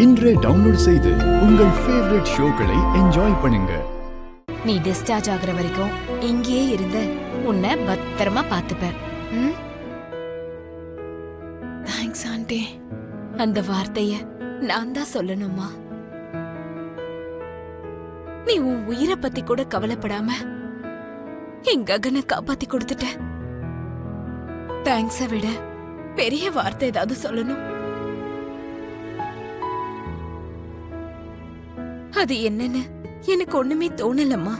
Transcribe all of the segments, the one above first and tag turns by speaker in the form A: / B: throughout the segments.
A: இன்றே டவுன்லோட் செய்து உங்கள் ஃபேவரட் ஷோக்களை என்ஜாய் பண்ணுங்க.
B: நீ டிஸ்சார்ஜ் ஆகுற வரைக்கும் இங்கேயே இருந்து உன்னை பத்திரமா பாத்துப்பேன்.
C: Thanks aunty.
B: அந்த வார்த்தைய நான் தான் சொல்லணுமா? நீ உன் உயிரை பத்தி கூட கவலைப்படாம என் ககனை காப்பாத்தி கொடுத்துட்ட. தேங்க்ஸ விட பெரிய வார்த்தை ஏதாவது சொல்லணும். அது என்னன்னு எனக்கு ஒண்ணுமே தோணலம்மா.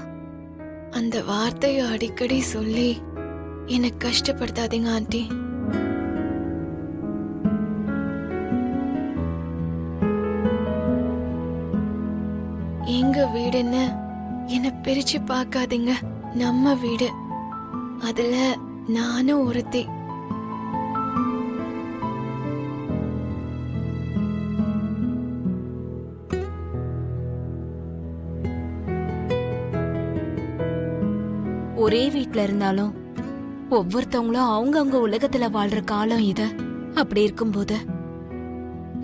C: அந்த வார்த்தையை அடிக்கடி சொல்லி எனக்கு கஷ்டப்படுத்தாதீங்க ஆண்டி. எங்க வீடுன்னு என்ன பிரிச்சு பார்க்காதீங்க. நம்ம வீடு, அதுல நானும் ஒருத்தி.
B: ஒரே வீட்ல இருந்தாலும் ஒவ்வொருத்தவங்களும் அவங்கவங்க உலகத்துல வாழ்ற காலம் இது. அப்படி இருக்கும்போது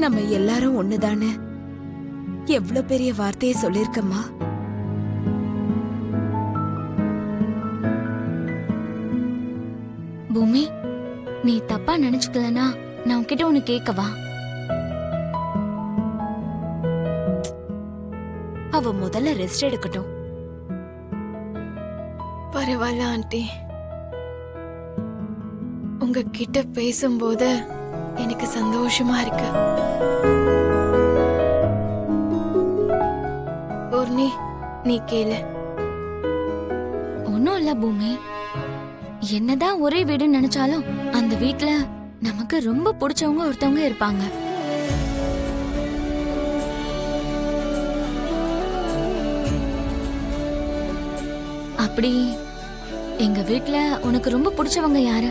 B: நம்ம எல்லாரும் ஒண்ணுதானே. எவ்வளவு பெரிய வார்த்தையை சொல்லிருக்கம்மா.
D: பூமி, நீ தப்பா நினைச்சுக்கலனா நான் உன்கிட்ட ஒண்ணு கேட்கவா?
B: அவ முதல்ல ரெஸ்ட் எடுக்கட்டும்.
C: பரவாயில்ல ஆண்டி, உங்ககிட்ட பேசும்போது எனக்கு சந்தோஷமா இருக்கு. பூர்ணி, நீ கேளு.
D: ஒன்னும் இல்ல பூமி, என்னதான் ஒரே வீடுன்னு நினைச்சாலும் அந்த வீட்ல நமக்கு ரொம்ப பிடிச்சவங்க ஒருத்தவங்க இருப்பாங்க. அப்படி எங்க வீட்ல உனக்கு ரொம்ப பிடிச்சவங்க யாரு?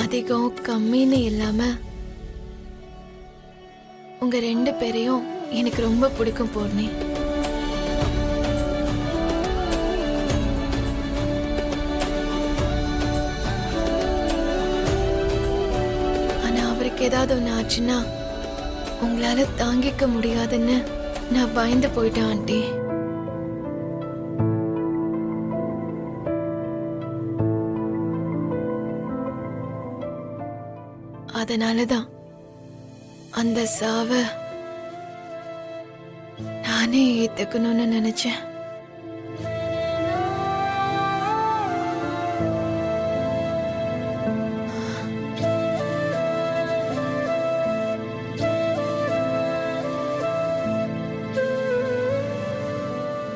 C: அதிகம் கம்மின்னு இல்லாம உங்க ரெண்டு பேரையும் எனக்கு ரொம்ப பிடிக்கும் பூர்ணி. ஆனா அவருக்கு ஏதாவது ஒண்ணு ஆச்சுன்னா உங்களால தாங்கிக்க முடியாதுன்னு நான் பயந்து போயிட்டேன் ஆண்டி. அதனாலதான் அந்த சாவ நானே ஏத்துக்கணும்னு நினைச்சேன்.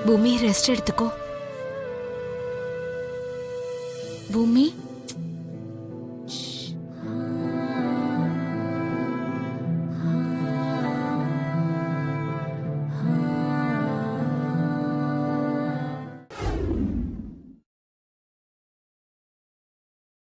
B: பூமி, ரெஸ்ட் எடுத்துக்கோ.
D: பூமி,